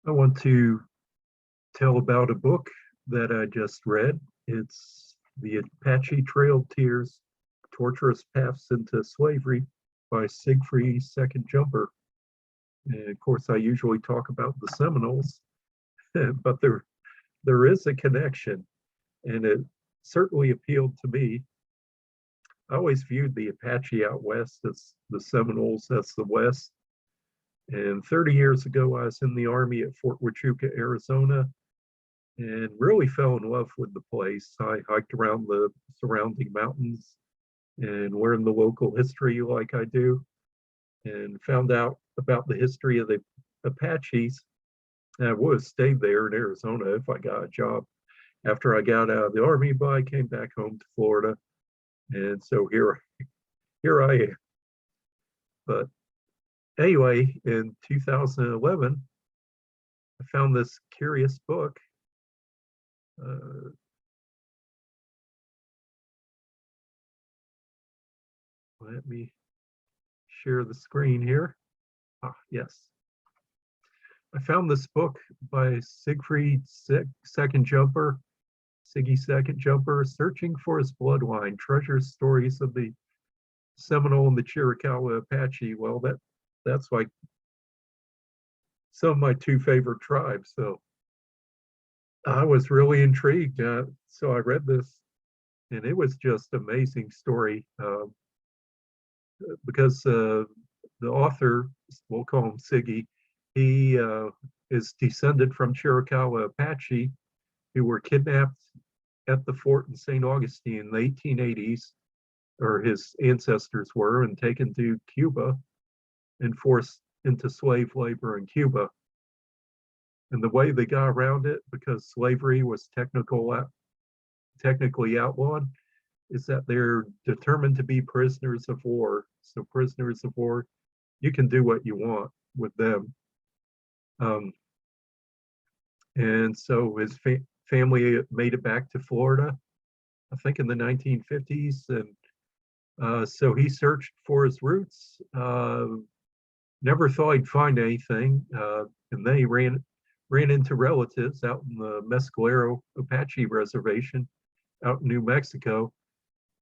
I want to tell about a book that I just read. It's The Apache Trail Tears, Torturous Paths into Slavery by Sigfried Second Jumper. And of course, I usually talk about the Seminoles, but there is a connection, and it certainly appealed to me. I always viewed the Apache out west as the Seminoles as the West. And 30 years ago, I was in the Army at Fort Huachuca, Arizona, and really fell in love with the place. I hiked around the surrounding mountains and learned the local history like I do, and found out about the history of the Apaches. And I would have stayed there in Arizona if I got a job. After I got out of the Army, but I came back home to Florida. And so here I am. But anyway, in 2011, I found this curious book. Let me share the screen here. Yes. I found this book by Sigfried Second Jumper, Siggy Second Jumper, Searching for His Bloodline, Treasures Stories of the Seminole and the Chiricahua Apache. Well, that's like some of my two favorite tribes. So I was really intrigued. So I read this, and it was just an amazing story because the author, we'll call him Siggy, he is descended from Chiricahua Apache who were kidnapped at the fort in St. Augustine in the 1880s, or his ancestors were, and taken to Cuba and forced into slave labor in Cuba. And the way they got around it, because slavery was technically outlawed, is that they're determined to be prisoners of war. So prisoners of war, you can do what you want with them. And so his family made it back to Florida, I think in the 1950s. And so he searched for his roots, never thought he'd find anything. And then he ran into relatives out in the Mescalero Apache Reservation out in New Mexico,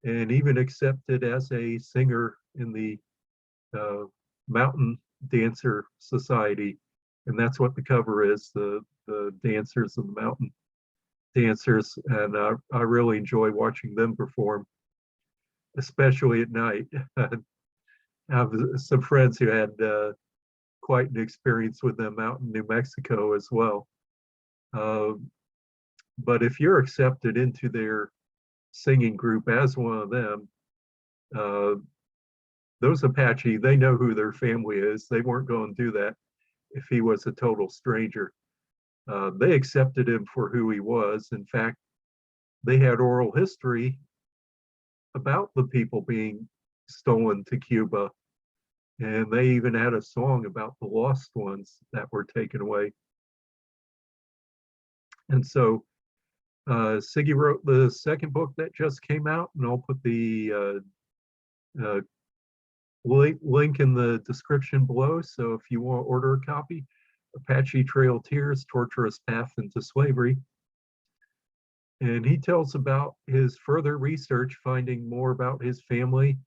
and even accepted as a singer in the Mountain Dancer Society. And that's what the cover is, the dancers of the mountain dancers. And I really enjoy watching them perform, especially at night. I have some friends who had quite an experience with them out in New Mexico as well. But if you're accepted into their singing group as one of them, those Apache, they know who their family is. They weren't going to do that if he was a total stranger. They accepted him for who he was. In fact, they had oral history about the people being stolen to Cuba. And they even had a song about the lost ones that were taken away. And so Siggy wrote the second book that just came out, and I'll put the link in the description below. So if you want to order a copy, Apache Trail Tears, Torturous Path into Slavery. And he tells about his further research, finding more about his family,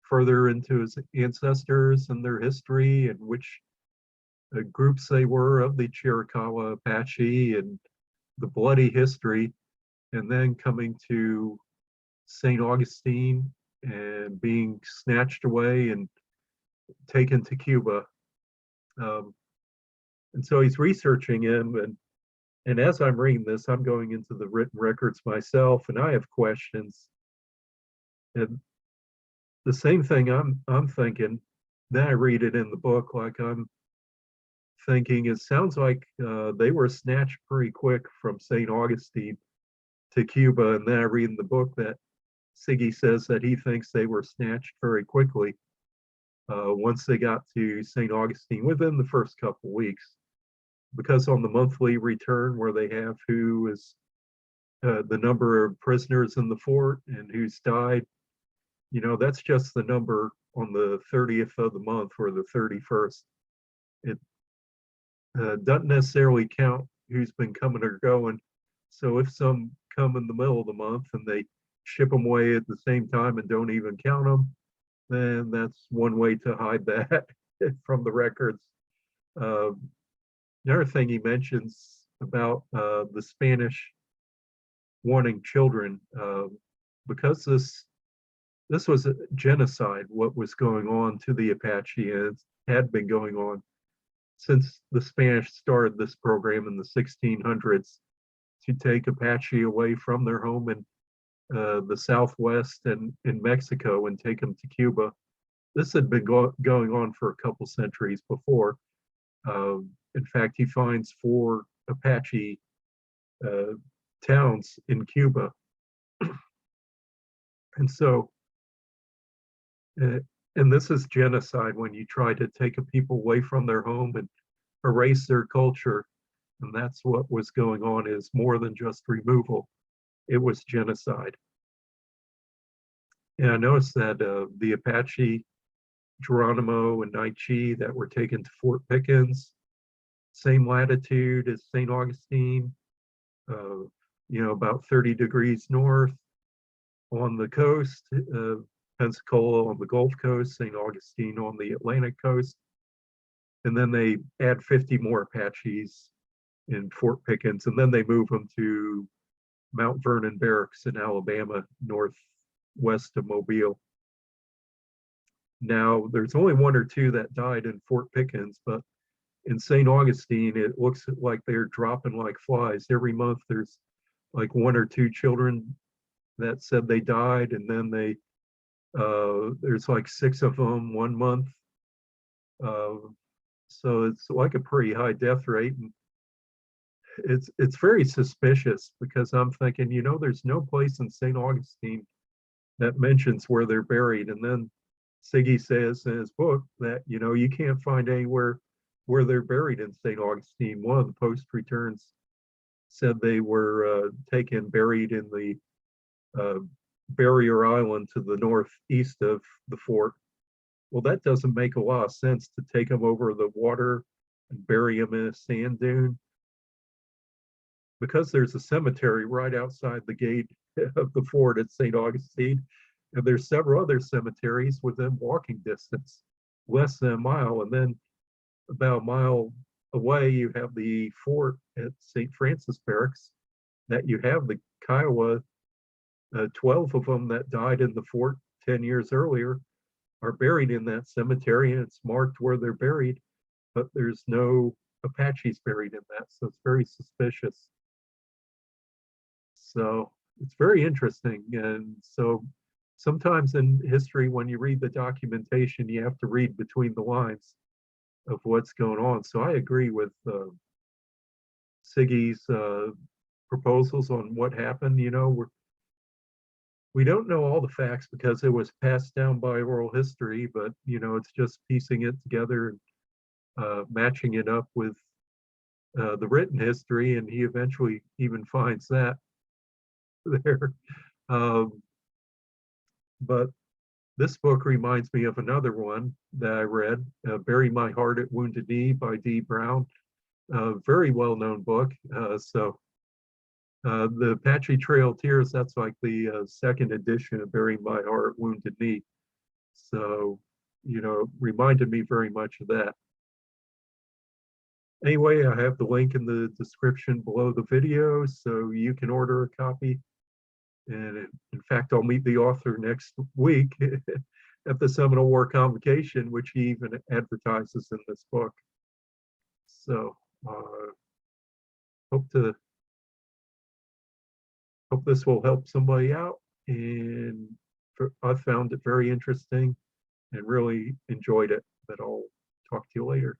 further into his ancestors and their history, and which groups they were of the Chiricahua Apache, and the bloody history, and then coming to St. Augustine and being snatched away and taken to Cuba. And so he's researching him, and as I'm reading this, I'm going into the written records myself, and I have questions. And the same thing I'm thinking, then I read it in the book, like I'm thinking it sounds like they were snatched pretty quick from St. Augustine to Cuba. And then I read in the book that Siggy says that he thinks they were snatched very quickly once they got to St. Augustine, within the first couple weeks. Because on the monthly return, where they have who is the number of prisoners in the fort and who's died, that's just the number on the 30th of the month or the 31st. doesn't necessarily count who's been coming or going. So if some come in the middle of the month and they ship them away at the same time and don't even count them, then that's one way to hide that from the records. Another thing he mentions about the Spanish wanting children, because this was a genocide, what was going on to the Apache, and had been going on since the Spanish started this program in the 1600s to take Apache away from their home in the Southwest and in Mexico and take them to Cuba. This had been going on for a couple centuries before. In fact, he finds 4 Apache towns in Cuba. And so, and this is genocide when you try to take a people away from their home and erase their culture. And that's what was going on, is more than just removal. It was genocide. And I noticed that the Apache, Geronimo and Naichi, that were taken to Fort Pickens, same latitude as St. Augustine, about 30 degrees north. On the coast, Pensacola on the Gulf Coast, St. Augustine on the Atlantic coast. And then they add 50 more Apaches in Fort Pickens, and then they move them to Mount Vernon Barracks in Alabama, northwest of Mobile. Now, there's only 1 or 2 that died in Fort Pickens, but in St. Augustine, it looks like they're dropping like flies. Every month, there's like 1 or 2 children that said they died, and then there's like 6 of them 1 month. So it's like a pretty high death rate, and it's very suspicious, because I'm thinking, there's no place in St. Augustine that mentions where they're buried. And then Siggy says in his book that, you can't find anywhere where they're buried in St. Augustine. One of the post returns said they were buried in the barrier island to the northeast of the fort. Well, that doesn't make a lot of sense, to take them over the water and bury them in a sand dune, because there's a cemetery right outside the gate of the fort at St. Augustine, and there's several other cemeteries within walking distance, less than a mile. And then about a mile away, you have the fort at St. Francis Barracks, that you have the Kiowa, 12 of them that died in the fort 10 years earlier are buried in that cemetery, and it's marked where they're buried, but there's no Apaches buried in that, so it's very suspicious. So it's very interesting. And so sometimes in history, when you read the documentation, you have to read between the lines of what's going on. So I agree with Siggy's proposals on what happened. We don't know all the facts because it was passed down by oral history, but it's just piecing it together and matching it up with the written history, and he eventually even finds that there. But this book reminds me of another one that I read, Bury My Heart at Wounded Knee by Dee Brown. Very well-known book. The Apache Trail Tears, that's like the second edition of Bury My Heart at Wounded Knee. So, reminded me very much of that. Anyway, I have the link in the description below the video, so you can order a copy. And in fact, I'll meet the author next week at the Seminole War Convocation, which he even advertises in this book. So hope this will help somebody out. And I found it very interesting and really enjoyed it. But I'll talk to you later.